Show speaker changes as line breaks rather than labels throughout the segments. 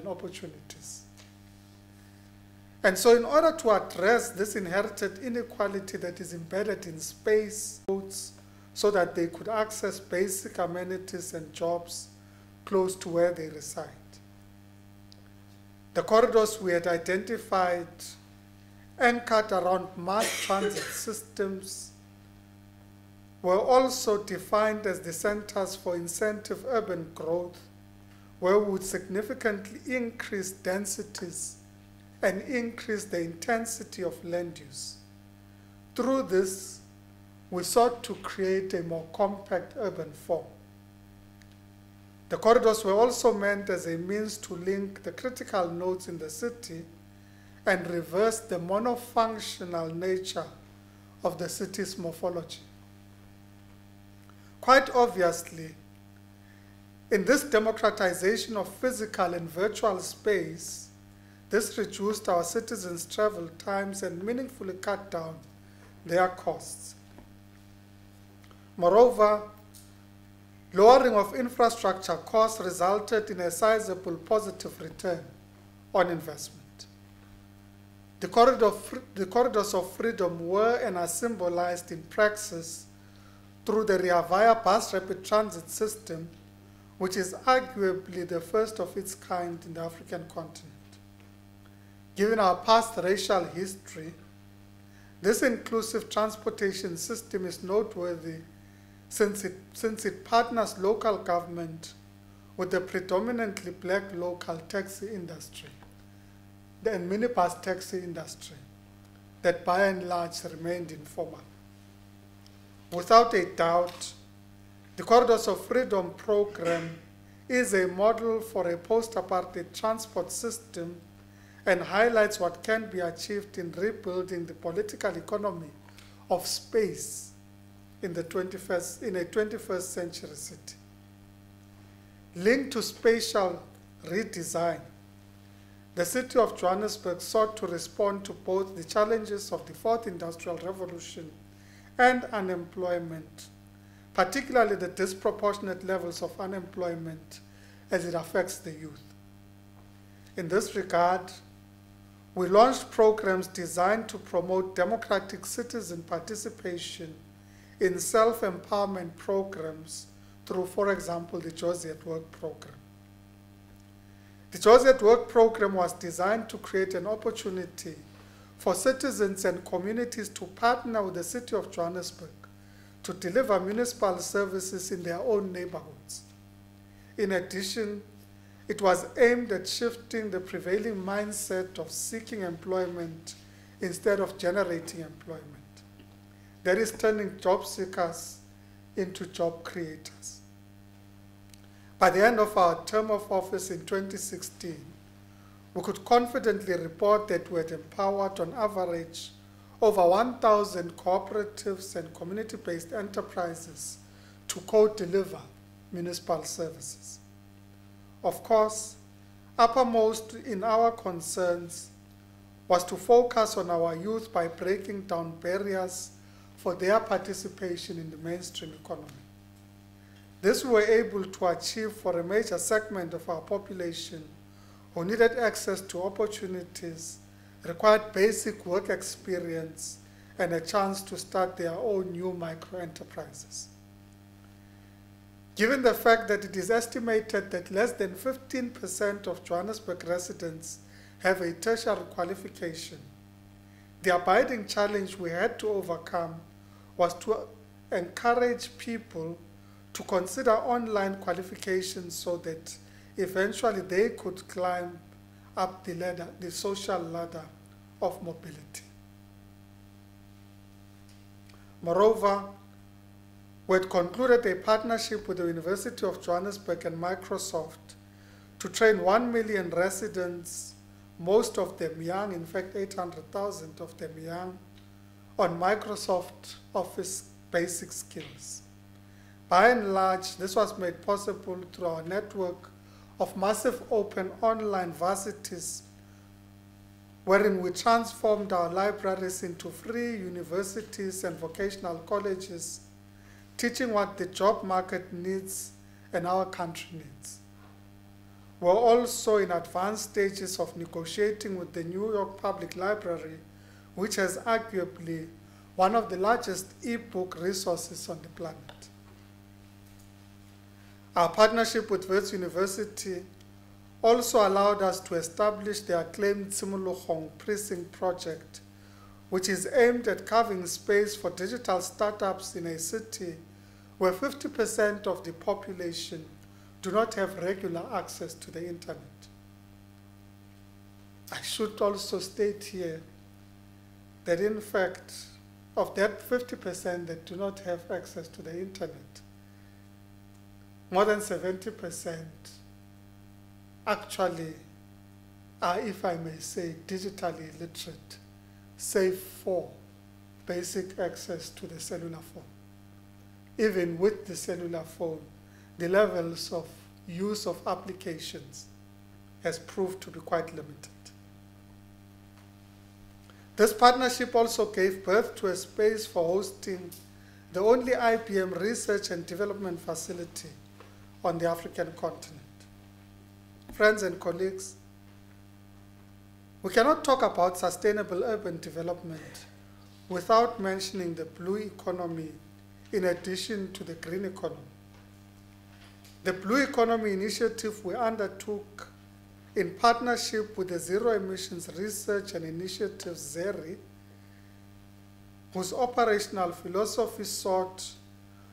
and opportunities. And so in order to address this inherited inequality that is embedded in space, so that they could access basic amenities and jobs close to where they reside. The corridors we had identified anchored around mass transit systems were also defined as the centers for incentive urban growth, where we would significantly increase densities and increase the intensity of land use. Through this, we sought to create a more compact urban form. The corridors were also meant as a means to link the critical nodes in the city and reverse the monofunctional nature of the city's morphology. Quite obviously, in this democratization of physical and virtual space, this reduced our citizens' travel times and meaningfully cut down their costs. Moreover, lowering of infrastructure costs resulted in a sizable positive return on investment. The corridors of freedom were and are symbolized in praxis through the Rea Vaya bus rapid transit system, which is arguably the first of its kind in the African continent. Given our past racial history, this inclusive transportation system is noteworthy since it partners local government with the predominantly black local taxi industry and minibus taxi industry that by and large remained informal. Without a doubt, the Corridors of Freedom program is a model for a post-apartheid transport system and highlights what can be achieved in rebuilding the political economy of space in a 21st century city. Linked to spatial redesign, the city of Johannesburg sought to respond to both the challenges of the Fourth Industrial Revolution and unemployment, particularly the disproportionate levels of unemployment as it affects the youth. In this regard, we launched programs designed to promote democratic citizen participation in self-empowerment programs through, for example, the Jozi at Work program. The Jozi at Work program was designed to create an opportunity for citizens and communities to partner with the city of Johannesburg to deliver municipal services in their own neighborhoods. In addition, it was aimed at shifting the prevailing mindset of seeking employment instead of generating employment. That is turning job seekers into job creators. By the end of our term of office in 2016, we could confidently report that we had empowered on average over 1,000 cooperatives and community-based enterprises to co-deliver municipal services. Of course, uppermost in our concerns was to focus on our youth by breaking down barriers for their participation in the mainstream economy. This we were able to achieve for a major segment of our population who needed access to opportunities, required basic work experience, and a chance to start their own new micro-enterprises. Given the fact that it is estimated that less than 15% of Johannesburg residents have a tertiary qualification, the abiding challenge we had to overcome was to encourage people to consider online qualifications so that eventually they could climb up the ladder, the social ladder of mobility. Moreover, we had concluded a partnership with the University of Johannesburg and Microsoft to train 1 million residents, most of them young, in fact 800,000 of them young, on Microsoft Office basic skills. By and large, this was made possible through our network of massive open online varsities, wherein we transformed our libraries into free universities and vocational colleges, teaching what the job market needs and our country needs. We're also in advanced stages of negotiating with the New York Public Library, which has arguably one of the largest e-book resources on the planet. Our partnership with Wits University also allowed us to establish the acclaimed Tshimologong Precinct project, which is aimed at carving space for digital startups in a city where 50% of the population do not have regular access to the internet. I should also state here that in fact, of that 50% that do not have access to the internet, more than 70% actually are, if I may say, digitally illiterate, save for basic access to the cellular phone. Even with the cellular phone, the levels of use of applications has proved to be quite limited. This partnership also gave birth to a space for hosting the only IBM research and development facility on the African continent. Friends and colleagues, we cannot talk about sustainable urban development without mentioning the blue economy in addition to the green economy. The Blue Economy Initiative we undertook in partnership with the Zero Emissions Research and Initiative ZERI, whose operational philosophy sought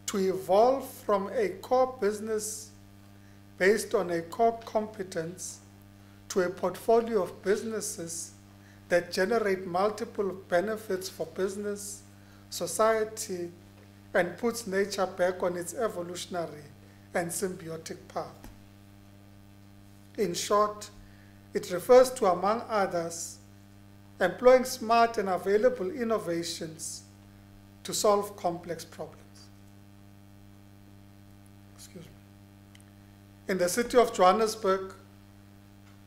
to evolve from a core business based on a core competence to a portfolio of businesses that generate multiple benefits for business, society, and puts nature back on its evolutionary and symbiotic path. In short, it refers to, among others, employing smart and available innovations to solve complex problems. Excuse me. In the city of Johannesburg,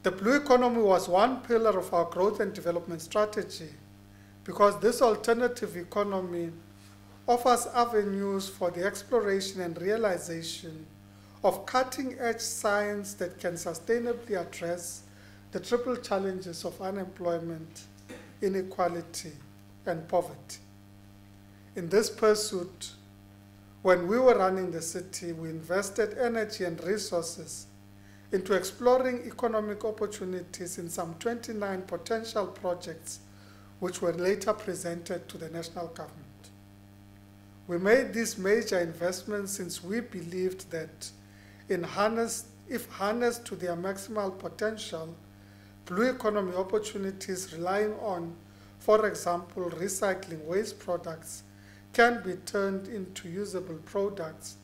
the blue economy was one pillar of our growth and development strategy because this alternative economy offers avenues for the exploration and realization of cutting-edge science that can sustainably address the triple challenges of unemployment, inequality, and poverty. In this pursuit, when we were running the city, we invested energy and resources into exploring economic opportunities in some 29 potential projects which were later presented to the national government. We made these major investments since we believed that if harnessed to their maximal potential, blue economy opportunities relying on, for example, recycling waste products can be turned into usable products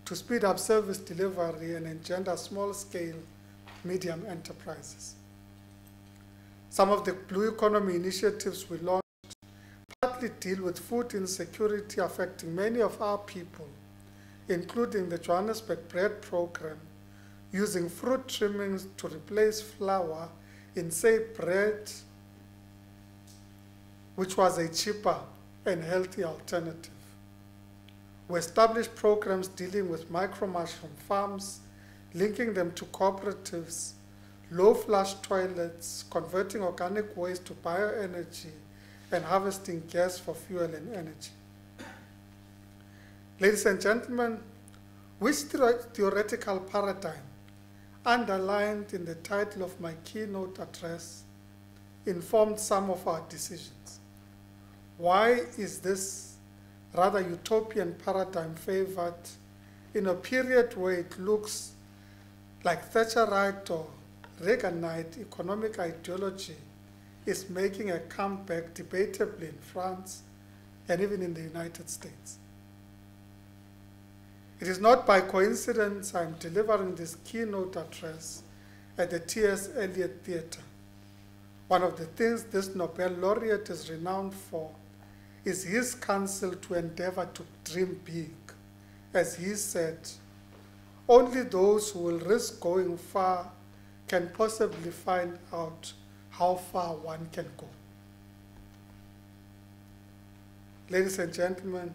to speed up service delivery and engender small-scale, medium enterprises. Some of the blue economy initiatives we launched partly deal with food insecurity affecting many of our people, including the Johannesburg Bread Program, using fruit trimmings to replace flour in, say, bread, which was a cheaper and healthy alternative. We established programs dealing with micro-mushroom farms, linking them to cooperatives, low-flush toilets, converting organic waste to bioenergy, and harvesting gas for fuel and energy. Ladies and gentlemen, which theoretical paradigm, underlined in the title of my keynote address, informed some of our decisions? Why is this rather utopian paradigm favored in a period where it looks like Thatcherite or Reaganite economic ideology is making a comeback debatably in France and even in the United States? It is not by coincidence I'm delivering this keynote address at the T.S. Eliot Theatre. One of the things this Nobel laureate is renowned for is his counsel to endeavor to dream big. As he said, only those who will risk going far can possibly find out how far one can go. Ladies and gentlemen,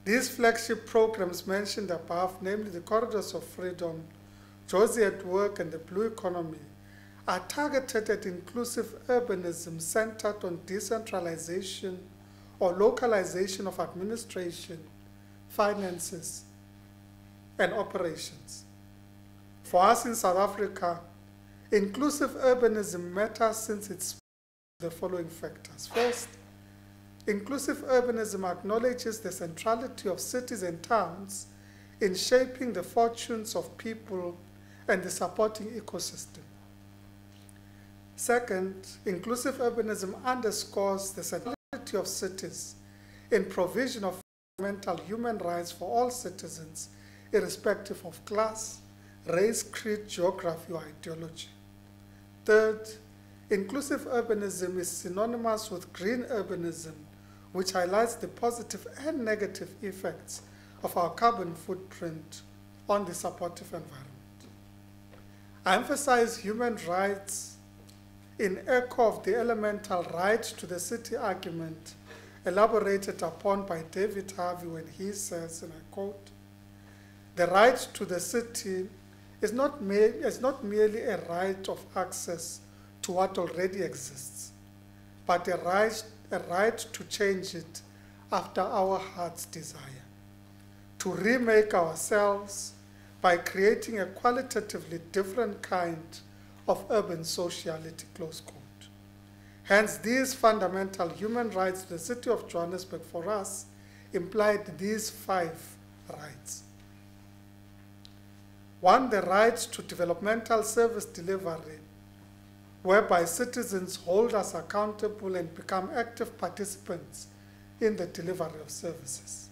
these flagship programs mentioned above, namely the Corridors of Freedom, Josie at Work, and the Blue Economy are targeted at inclusive urbanism centered on decentralization or localization of administration, finances, and operations. For us in South Africa, inclusive urbanism matters since it's the following factors. First, inclusive urbanism acknowledges the centrality of cities and towns in shaping the fortunes of people and the supporting ecosystem. Second, inclusive urbanism underscores the centrality of cities in provision of fundamental human rights for all citizens, irrespective of class, race, creed, geography, or ideology. Third, inclusive urbanism is synonymous with green urbanism, which highlights the positive and negative effects of our carbon footprint on the supportive environment. I emphasize human rights in echo of the elemental right to the city argument elaborated upon by David Harvey when he says, and I quote, "The right to the city is not merely a right of access to what already exists, but a right to change it after our heart's desire, to remake ourselves by creating a qualitatively different kind of urban sociality," close quote. Hence, these fundamental human rights to the city of Johannesburg for us implied these 5 rights. 1, the right to developmental service delivery, whereby citizens hold us accountable and become active participants in the delivery of services.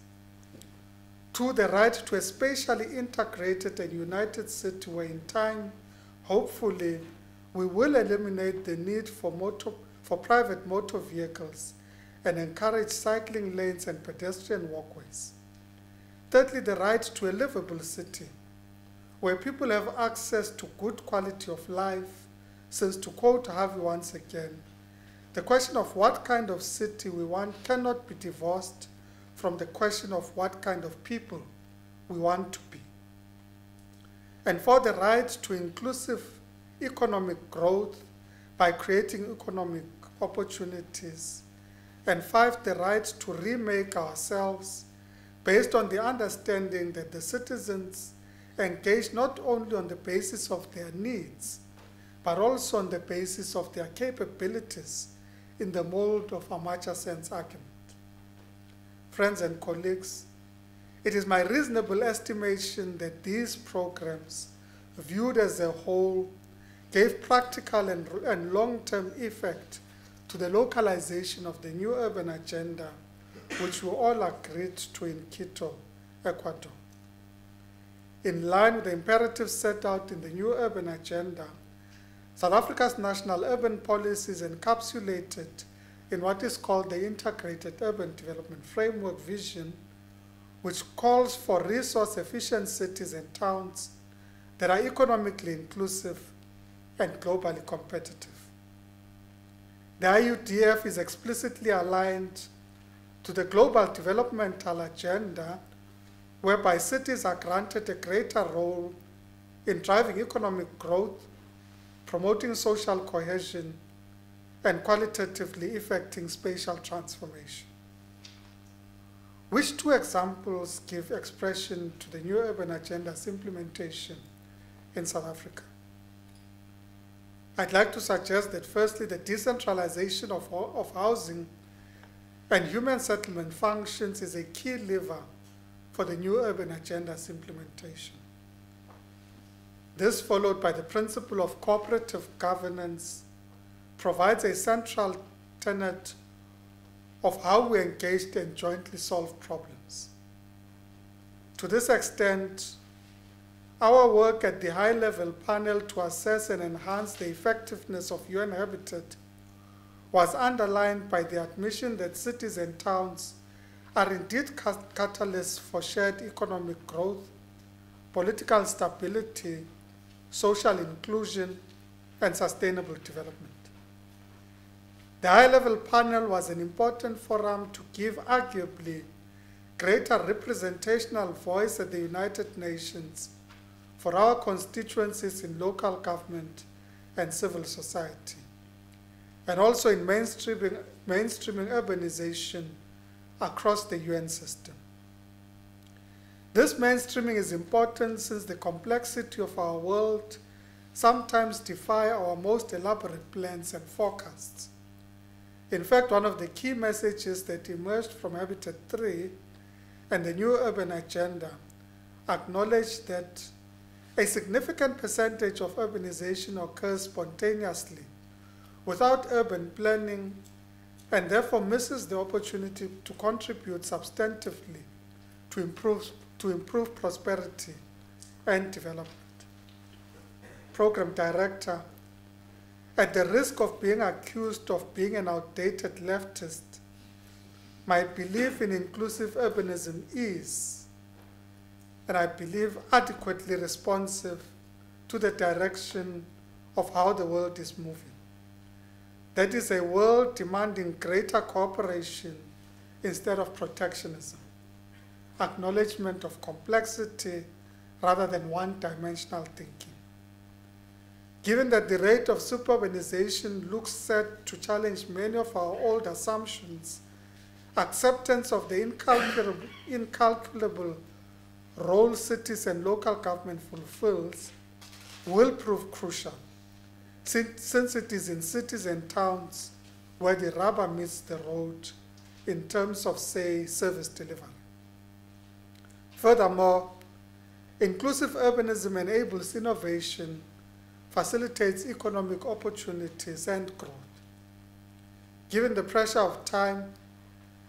2, the right to a spatially integrated and united city where in time, hopefully, we will eliminate the need for private motor vehicles and encourage cycling lanes and pedestrian walkways. Thirdly, the right to a livable city, where people have access to good quality of life, since, to quote Harvey once again, the question of what kind of city we want cannot be divorced from the question of what kind of people we want to be. And for the right to inclusive economic growth by creating economic opportunities. And 5, the right to remake ourselves based on the understanding that the citizens engage not only on the basis of their needs, but also on the basis of their capabilities in the mold of Amartya Sen's argument. Friends and colleagues, it is my reasonable estimation that these programs, viewed as a whole, gave practical and long-term effect to the localization of the new urban agenda, which we all agreed to in Quito, Ecuador. In line with the imperatives set out in the new urban agenda, South Africa's national urban policy is encapsulated in what is called the Integrated Urban Development Framework Vision, which calls for resource-efficient cities and towns that are economically inclusive and globally competitive. The IUDF is explicitly aligned to the global developmental agenda, whereby cities are granted a greater role in driving economic growth, promoting social cohesion, and qualitatively effecting spatial transformation. Which 2 examples give expression to the new urban agenda's implementation in South Africa? I'd like to suggest that firstly, the decentralization of housing and human settlement functions is a key lever for the new urban agenda's implementation. This, followed by the principle of cooperative governance, provides a central tenet of how we engage and jointly solve problems. To this extent, our work at the high-level panel to assess and enhance the effectiveness of UN Habitat was underlined by the admission that cities and towns are indeed catalysts for shared economic growth, political stability, social inclusion, and sustainable development. The high-level panel was an important forum to give arguably greater representational voice at the United Nations for our constituencies in local government and civil society, and also in mainstreaming urbanization across the UN system. This mainstreaming is important since the complexity of our world sometimes defy our most elaborate plans and forecasts. In fact, one of the key messages that emerged from Habitat 3 and the New Urban Agenda acknowledged that a significant percentage of urbanization occurs spontaneously without urban planning and therefore misses the opportunity to contribute substantively to improve prosperity and development. Program Director, at the risk of being accused of being an outdated leftist, my belief in inclusive urbanism is, and I believe, adequately responsive to the direction of how the world is moving. That is a world demanding greater cooperation instead of protectionism, acknowledgement of complexity rather than one-dimensional thinking. Given that the rate of suburbanization looks set to challenge many of our old assumptions, acceptance of the incalculable role cities and local government fulfills will prove crucial, since it is in cities and towns where the rubber meets the road in terms of, say, service delivery. Furthermore, inclusive urbanism enables innovation, facilitates economic opportunities and growth. Given the pressure of time,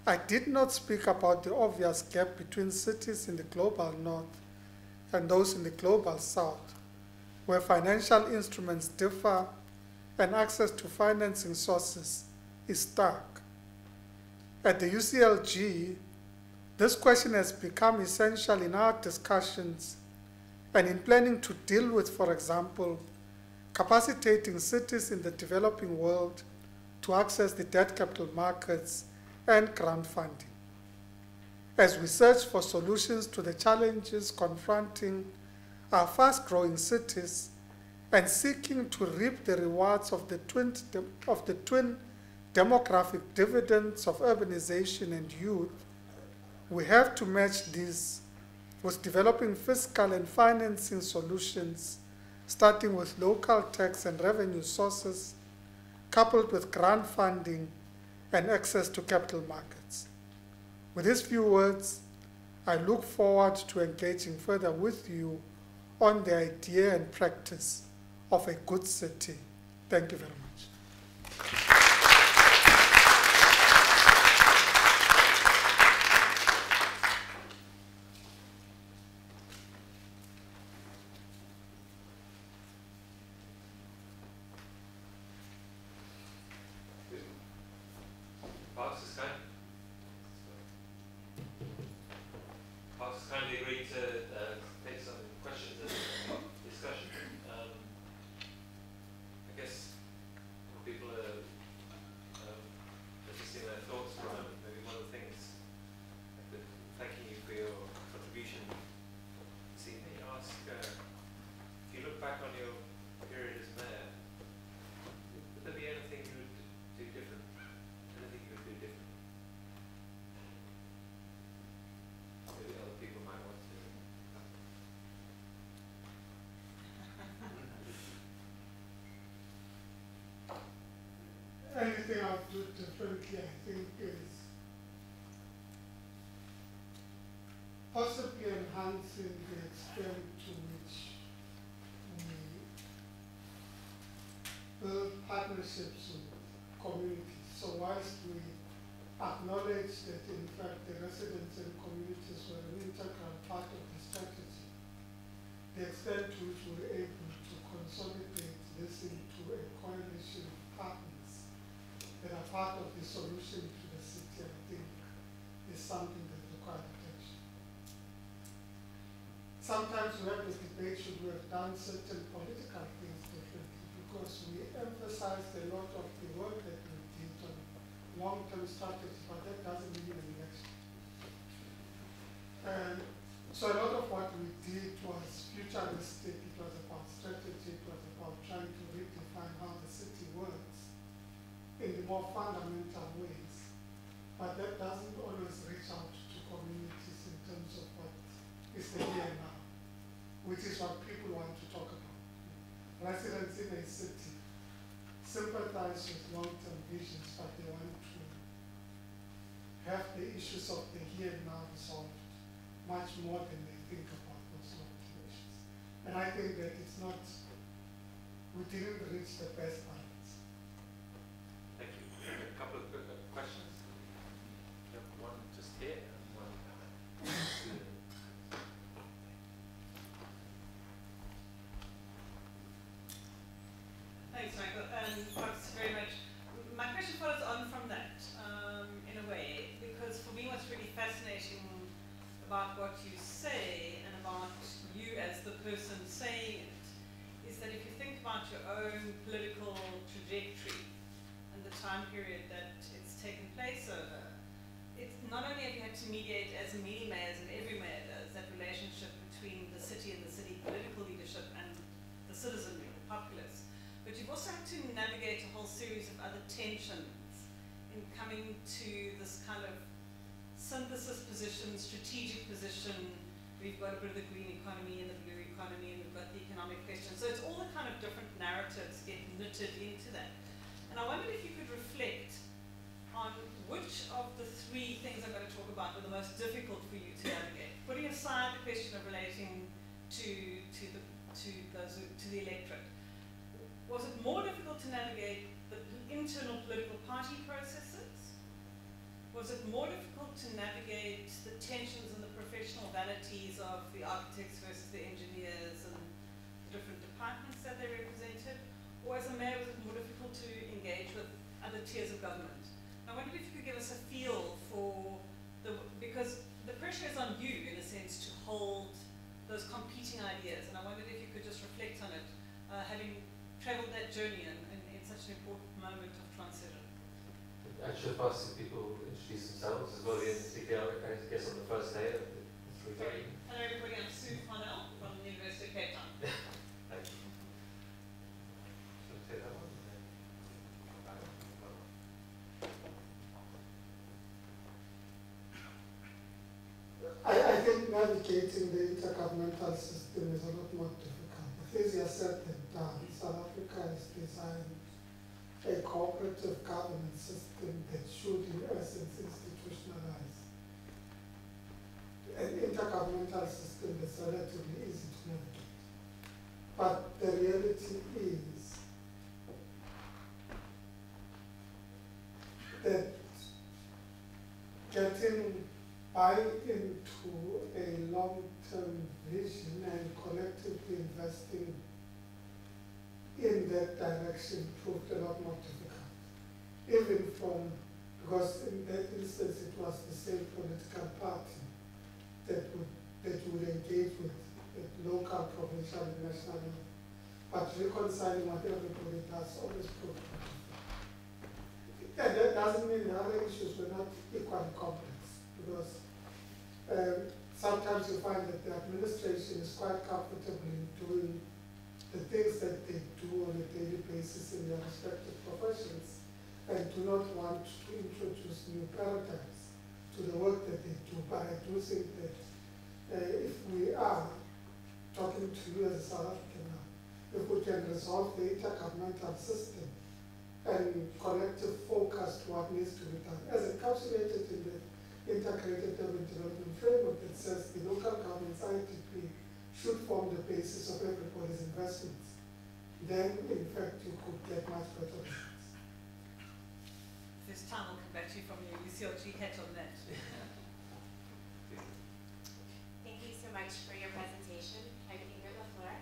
I did not speak about the obvious gap between cities in the global north and those in the global south, where financial instruments differ and access to financing sources is stark. At the UCLG, this question has become essential in our discussions and in planning to deal with, for example, capacitating cities in the developing world to access the debt capital markets and grant funding. As we search for solutions to the challenges confronting our fast-growing cities and seeking to reap the rewards of the twin demographic dividends of urbanization and youth, we have to match these with developing fiscal and financing solutions, starting with local tax and revenue sources, coupled with grant funding and access to capital markets. With these few words, I look forward to engaging further with you on the idea and practice of a good city. Thank you very much.
Kindly agreed to take some questions and discussion. I guess people are just their thoughts from it. Maybe one of the things, thanking you for your contribution this evening, ask if you look back on your period as mayor, would there be anything you would do different? Anything you would do different? Maybe other people might want to.
Anything I would do differently, I think, is possibly enhancing the extent to which we build partnerships with communities. So whilst we acknowledge that, in fact, the residents and communities were an integral part of the strategy, the extent to which we were able to consolidate this into a coalition of partners that are part of the solution to the city, I think, is something that requires attention. Sometimes we have the debate, should we have done certain political things differently, because we emphasized a lot of the work that we did on long-term strategy, but that doesn't mean an election. And So a lot of what we did was futuristic, it was about strategy, it was about trying to redefine how the city works in the more fundamental ways. But that doesn't always reach out to communities in terms of what is the here and now, which is what people want to talk about. Residents in a city sympathize with long-term visions, but they want to have the issues of the here and now resolved much more than they think about those long-term issues. And I think that it's not, we didn't reach the best balance.
Thank you. A couple of questions. You have one just here and one
Thanks, Michael. Thanks very much. My question follows on from that, in a way, because for me what's really fascinating about what you say and about you as the person saying it is that if you think about your own political trajectory and the time period that it's taken place over, it's not only have you had to mediate as many mayors and every mayor does, that relationship between the city and the city political leadership and the citizenry, the populace, but you've also had to navigate a whole series of other tensions in coming to this kind of synthesis position, strategic position. We've got a bit of the green economy and the blue economy, and we've got the economic question. So it's all the kind of different narratives get knitted into that. And I wondered if you could reflect on which of the three things I'm going to talk about were the most difficult for you to navigate, putting aside the question of relating to the electorate. Was it more difficult to navigate the internal political party processes? Was it more difficult to navigate the tensions and the professional vanities of the architects versus the engineers and the different departments that they represented? Or as a mayor, was it more difficult to engage with other tiers of government? And I wondered if you could give us a feel for because the pressure is on you, in a sense, to hold those competing ideas. And I wondered if you could just reflect on it, having traveled that journey in such an important moment of transition.
I should ask if people introduce themselves as well, I guess on the first day of the three days.
Hello everybody, I'm Sue Farnell from the University of Cape Town.
Thank you. Should I take that one?
I think navigating the intergovernmental system is a lot more difficult. It's easier said than done. South Africa is designed a cooperative governance system that should, in essence, institutionalize an intergovernmental system that's relatively easy to navigate. But the reality is that getting into a long-term vision and collectively investing in that direction proved a lot more difficult. Even because in that instance it was the same political party that would engage with local, provincial, and national level. But reconciling what everybody does always proved difficult. And that doesn't mean the other issues were not equally complex, because sometimes you find that the administration is quite comfortable in doing the things that they do on a daily basis in their respective professions and do not want to introduce new paradigms to the work that they do. But I do think that if we are talking to you as a South African now, if we can resolve the intergovernmental system and collective focus to what needs to be done, as encapsulated in the integrated urban development framework that says the local government's ITP should form the basis of everybody's investments, then in fact you could get much better results.
This time I'll come back to you from your UCLG hat on that.
Thank you so much for your presentation. I'm Ingrid LaFleur.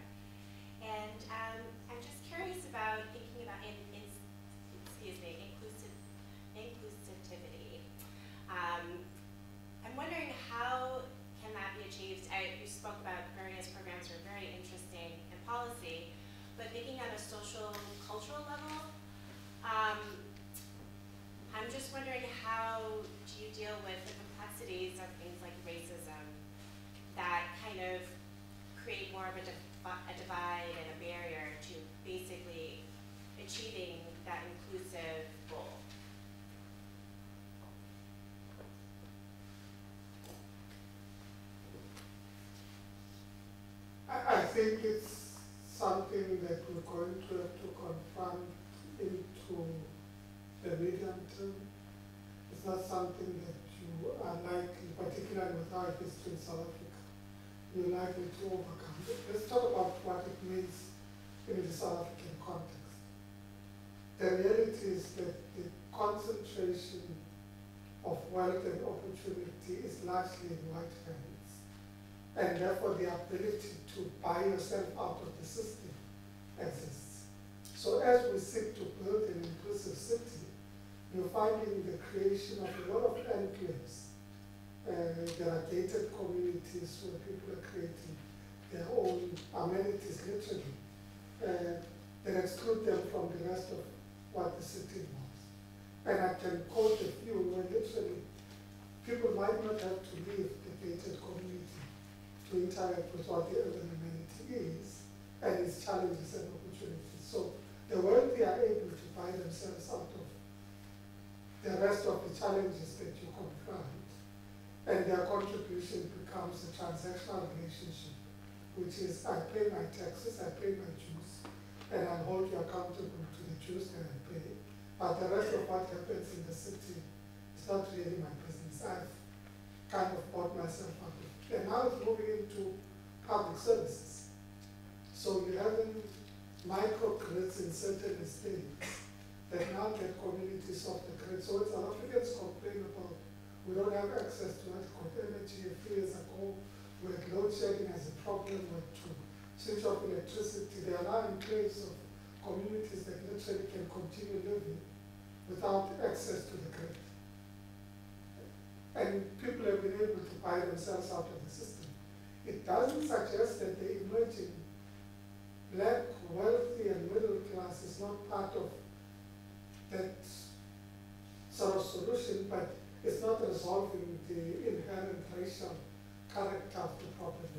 And I'm just curious about thinking about inclusivity. I'm wondering how can that be achieved? You spoke about various programs that are very interesting in policy, but thinking at a social, cultural level, I'm just wondering how do you deal with the complexities of things like racism that kind of create more of a divide and a barrier to basically achieving that inclusive goal?
I think it's something that we're going to have to confront into the medium term. It's not something that you are likely, particularly with our history in South Africa, you're likely to overcome. Let's talk about what it means in the South African context. The reality is that the concentration of wealth and opportunity is largely in white hands, and therefore the ability to buy yourself out of the system exists. So as we seek to build an inclusive city, you're finding the creation of a lot of enclaves. There are gated communities where people are creating their own amenities, literally, that exclude them from the rest of what the city wants. And I can quote a few where literally people might not have to leave the gated community to interact with what the urban amenity is and its challenges and opportunities. So the wealthy are able to buy themselves out of the rest of the challenges that you confront, and their contribution becomes a transactional relationship, which is I pay my taxes, I pay my dues, and I hold you accountable to the dues that I pay. But the rest of what happens in the city is not really my business. I've kind of bought myself out of it. And now it's moving into public services. So you're having microgrids in certain estates that now get communities off the grid. So what South Africans complain about, we don't have access to adequate energy. A few years ago, we had load shedding as a problem, we had to switch off electricity. There are now enclaves of communities that literally can continue living without access to the grid. And people have been able to buy themselves out of the system. It doesn't suggest that the emerging black, wealthy, and middle class is not part of that sort of solution, but it's not resolving the inherent racial character of the problem.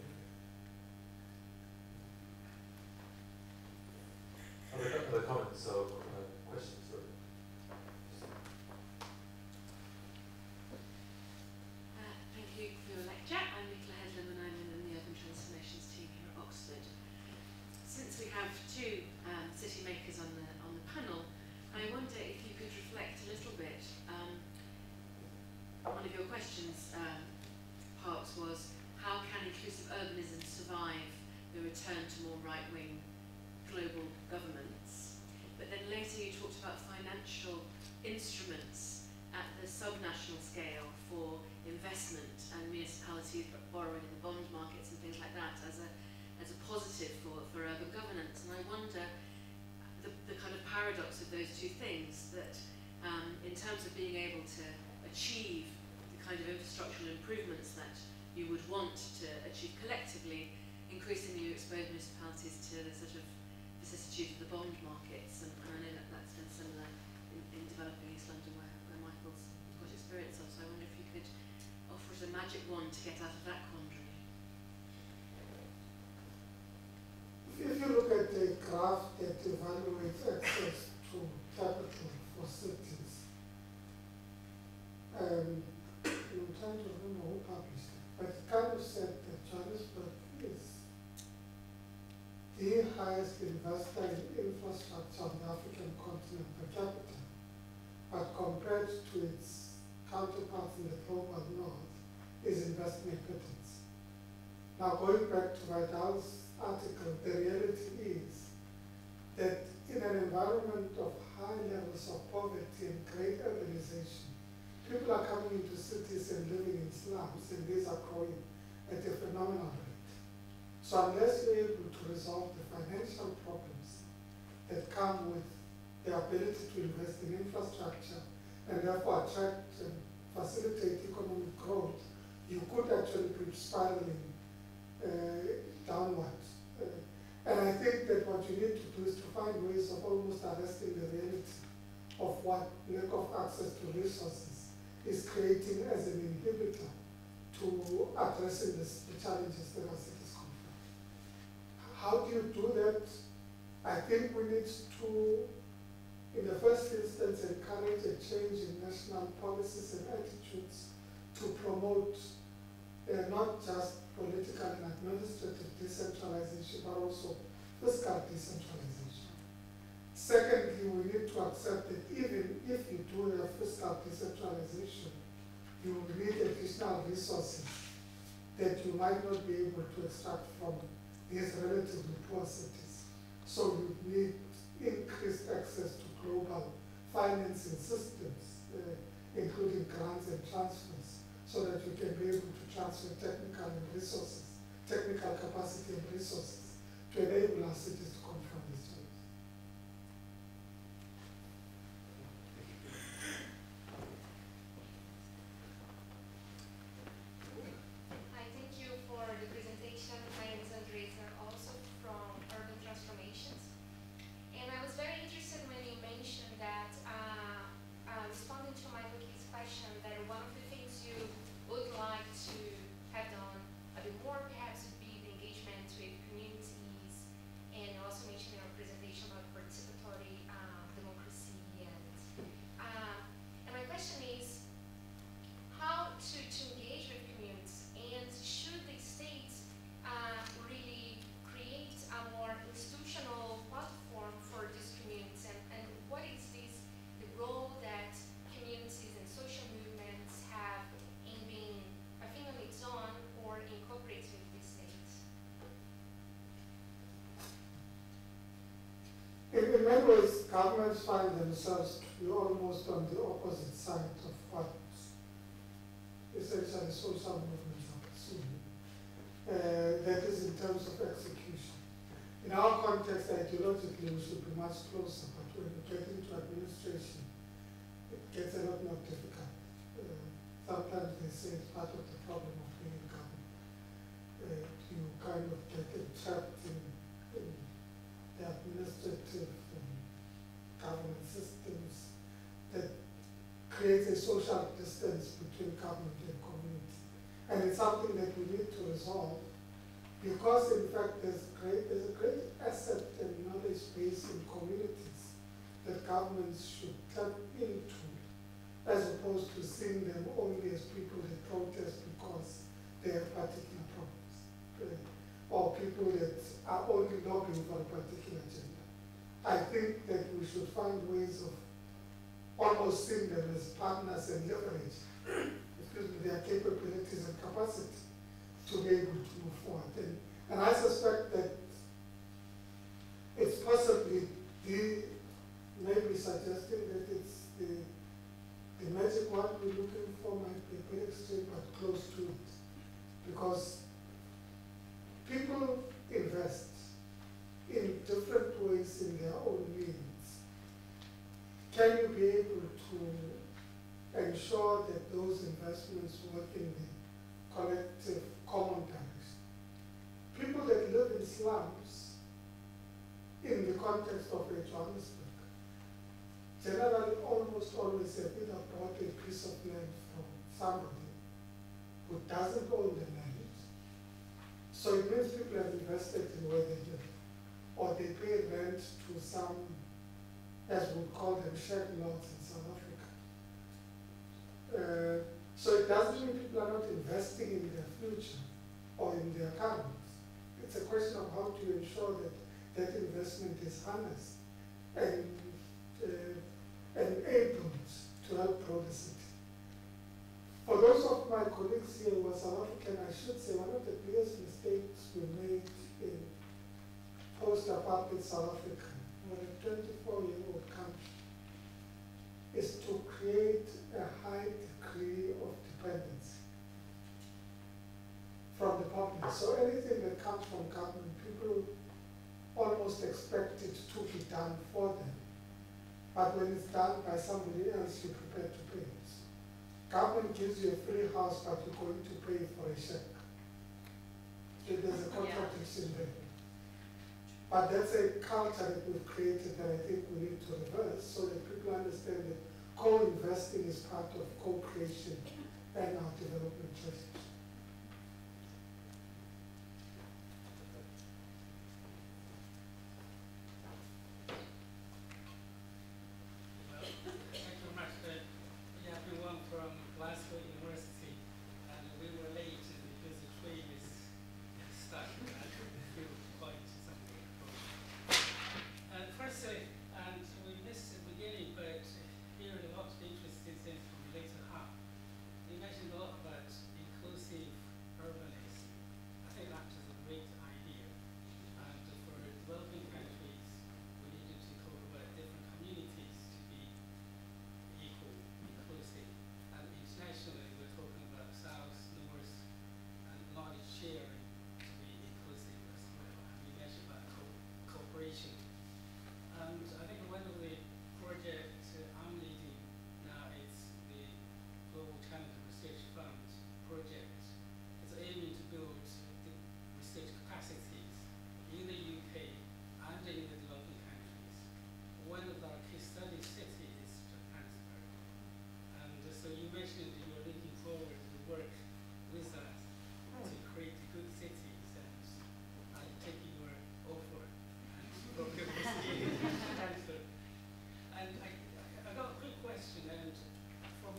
Other comments or questions?
Thank you for your lecture. I'm Nicola Headlam and I'm in the Urban Transformations team here at Oxford. Since we have two city makers on the panel, I wonder if you could reflect a little bit. One of your questions parts was, how can inclusive urbanism survive the return to more right-wing global governments? But then later you talked about financial instruments at the subnational scale for investment and municipalities borrowing in the bond markets and things like that as a positive for urban governance. And I wonder the kind of paradox of those two things, that in terms of being able to achieve the kind of infrastructural improvements that you would want to achieve collectively, increasingly you expose municipalities to the sort of vicissitudes of the bond markets, and I know that that's been similar in developing East London where Michael's got experience of, so I wonder if you could offer us a magic wand to get out of that quandary.
If you look at the graph that evaluates access to capital for cities, I'm trying to remember who published it, but it kind of said that Johannesburg is the highest investor in infrastructure on the African continent per capita, but compared to its counterparts in the global north, is investing in pittance. Now, going back to Vidal's article, the reality is that in an environment of high levels of poverty and great urbanization, people are coming into cities and living in slums, and these are growing at a phenomenal rate. So unless you're able to resolve the financial problems that come with the ability to invest in infrastructure and therefore attract and facilitate economic growth, you could actually be spiraling downwards. And I think that what you need to do is to find ways of almost arresting the reality of what lack of access to resources is creating as an inhibitor to addressing the challenges that our cities confront. How do you do that? I think we need to, in the first instance, encourage a change in national policies and attitudes to promote not just political and administrative decentralization, but also fiscal decentralization. Secondly, we need to accept that even if you do have fiscal decentralization, you will need additional resources that you might not be able to extract from these relatively poor cities. So you need increased access to global financing systems, including grants and transfers, so that you can be able to transfer technical capacity and resources to enable our cities to confront these challenges.
Hi, thank you for the presentation. My name is Andresa, also from Urban Transformations. And I was very interested when you mentioned that, responding to Michael Key's question, that one of the things you would like to have done a bit more perhaps would be the engagement with communities, and you also mentioned in our presentation about participatory democracy. And my question is, how to engage with communities, and should the state really create a more institutional platform for these communities, and what is the role that communities and social movements have in being a thing on its own or incorporates with the state?
In many ways, governments find themselves to be almost on the opposite side of what essentially social movements are pursuing. That is in terms of execution. In our context, ideologically, we should be much closer, but when we get into administration, it gets a lot more difficult. Sometimes they say it's part of the problem of being in government. You kind of get trapped in the administrative government systems that creates a social distance between government and community. And it's something that we need to resolve, because in fact there's a great asset and knowledge base in communities that governments should tap into, as opposed to seeing them only as people that protest because they have particular problems, or people that are only lobbying for a particular agenda. I think that we should find ways of almost seeing them as partners and leverage their capabilities and capacity to be able to move forward. And I suspect that it's possibly maybe suggesting that it's the magic word we're looking for might be a bit extreme, but close to it. Because people invest in different ways in their own means. Can you be able to ensure that those investments work in the collective common direction? People that live in slums, in the context of a Johannesburg, generally almost always have either bought a piece of land from somebody who doesn't own the land. So it means people have invested in where they live, or they pay rent to some, as we call them, shared lots in South Africa. So it doesn't mean people are not investing in their future or in their current. It's a question of how to ensure that that investment is harnessed and enabled to help grow the city. For those of my colleagues here who are South African, I should say one of the biggest mistakes we made in post-apartheid South Africa, or a 24-year-old country, is to create a high degree of dependency from the public. So anything that comes from government, people almost expect it to be done for them. But when it's done by somebody else, you're prepared to pay it. Government gives you a free house, but you're going to pay for a check. There's a contradiction there. But that's a culture that we've created that I think we need to reverse, so that people understand that co-investing is part of co-creation and our development strategy.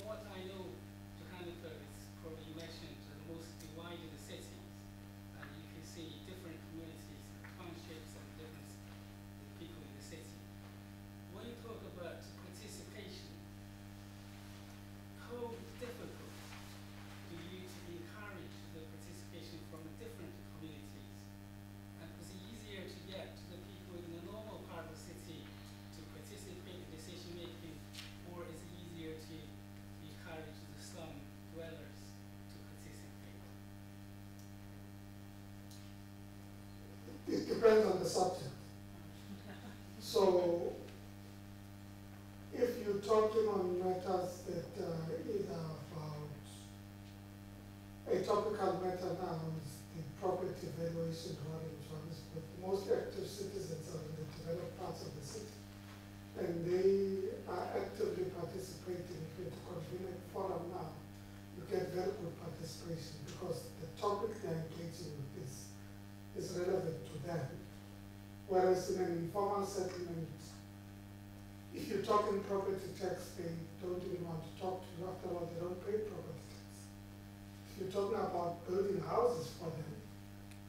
what I know, Johannesburg is probably you mentioned the most divided cities, and you can see different communities, townships, and different people in the city. When you talk about participation, how difficult do you to encourage the participation from different communities? And is it easier to get the people in the normal part of the city to participate in decision making, or is it easier to encourage the slum dwellers to participate?
It depends on the subject. So, if you're talking on matters that either about a topical matter now is the property valuation run in Johannesburg. Most active citizens are in the developed parts of the city, and they are actively participating. If you're to convene a forum now, you get very good participation because the topic they're engaging with is relevant to them. Whereas in an informal settlement, if you're talking property tax, they don't even want to talk to you. After all, they don't pay property tax. If you're talking about building houses for them,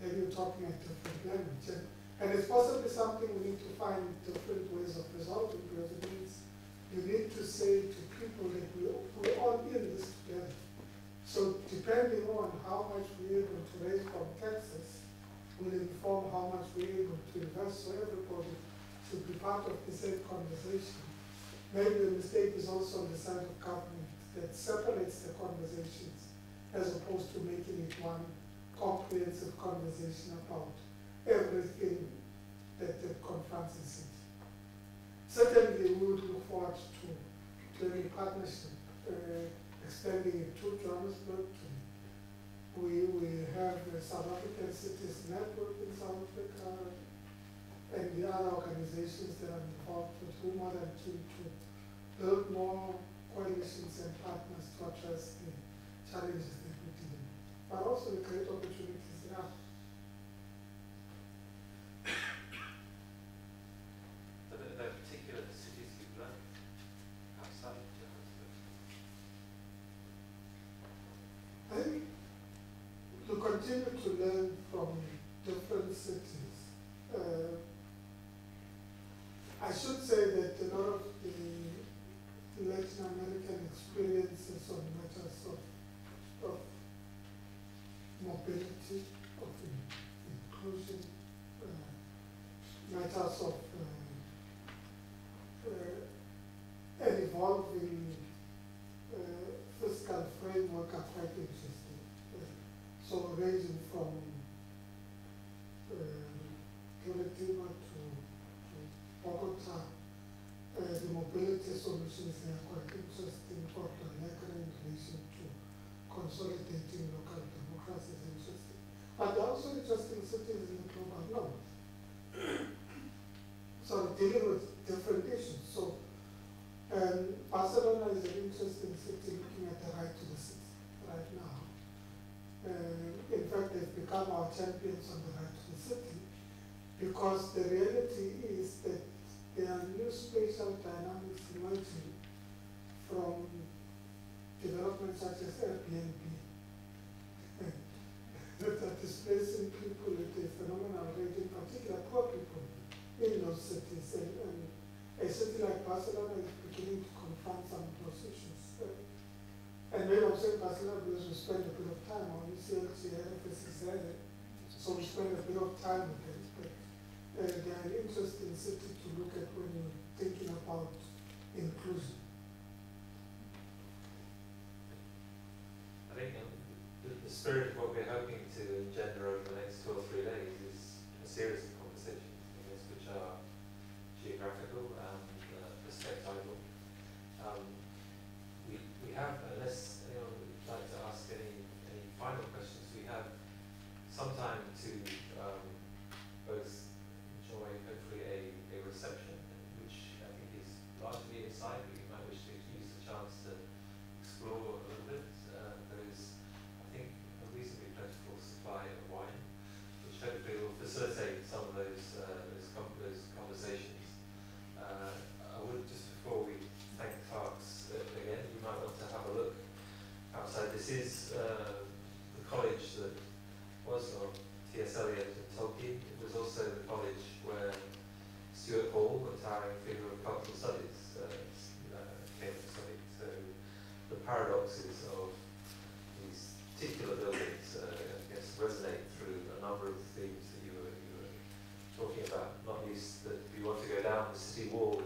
then you're talking a different language. And it's possibly something we need to find different ways of resolving, because it means you need to say to people that we're all in this together. So depending on how much we're able to raise from taxes will inform how much we're able to invest, so everybody should be part of the same conversation. Maybe the mistake is also on the side of government that separates the conversations as opposed to making it one comprehensive conversation about everything that confronts the city. Certainly, we would look forward to any partnership, extending it to Johannesburg. We have the South African Cities Network in South Africa, and the other organizations that are involved with whom are to build more coalitions and partners to address the challenges that we deal with, but also the great opportunities there are.
Are there particular cities you've learned outside Johannesburg?
I think to continue to learn from different cities. I should say that a lot of the Latin American experiences on matters of mobility, of inclusion, matters of an evolving fiscal framework are quite interesting. So ranging from Curitiba to Bogota, the mobility solutions there are quite interesting. Porto Alegre in relation to consolidating local democracy is interesting. But there are also interesting cities in the global north. So dealing with different issues. So Barcelona is an interesting city looking at the right to the city right now. In fact, they've become our champions on the right to the city, because the reality is that there are new spatial dynamics emerging from developments such as Airbnb that are displacing people at a phenomenal rate, in particular poor people in those cities. And a city like Barcelona is beginning to confront some of those issues. And maybe I'm saying Barcelona because we spend a bit of time on UCLG offices there, so we spend a bit of time with it. But they are an interesting city to look at when you're thinking about inclusion.
I think the spirit of what we're hoping to engender over the next 2 or 3 days is a series of conversations, which are geographical and perspectival. We have, unless anyone would like to ask any final questions, we have some time to both enjoy hopefully a reception, which I think is largely inside, but you might wish to use the chance to explore a little bit. There is, I think, a reasonably plentiful supply of wine, which hopefully will facilitate some of those conversations. I would, just before we thank Clark's again, you might want to have a paradoxes of these particular buildings, I guess, resonate through a number of the themes that you were talking about, not least that if you want to go down the city wall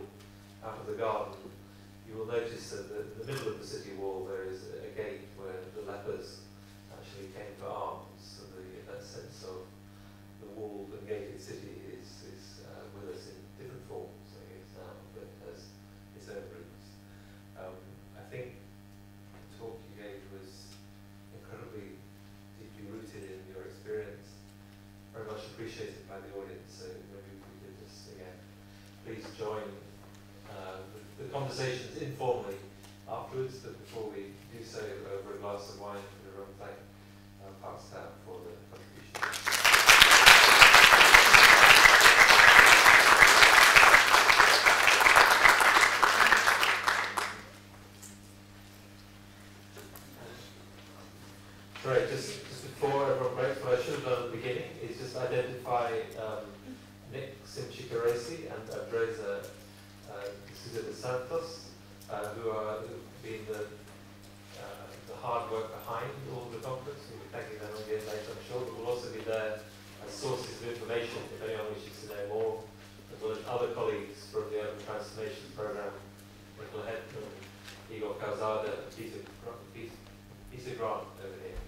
out of the garden, you will notice that in the middle of the city wall there is a gate where the lepers actually came for alms. So that sense of the walled and gated city is with us in different forms, I guess, now, but has its own roots. I think the talk you gave was incredibly deeply rooted in your experience, very much appreciated by the audience, so maybe we could just, again, please join the conversations informally afterwards, but before we do so, over a glass of wine for the room, thank Park staff for the contribution. Sorry, just before everyone breaks, what I should have done at the beginning is just identify Nick Simchikaresi and Andresa de Santos, who've been the hard work behind all the conference. We'll be thanking them again later, I'm sure, but we'll also be there as sources of information if anyone wishes to know more, as well as other colleagues from the Urban Transformation Programme, Nicola Hetman, Igor Calzada, Peter Grant over here.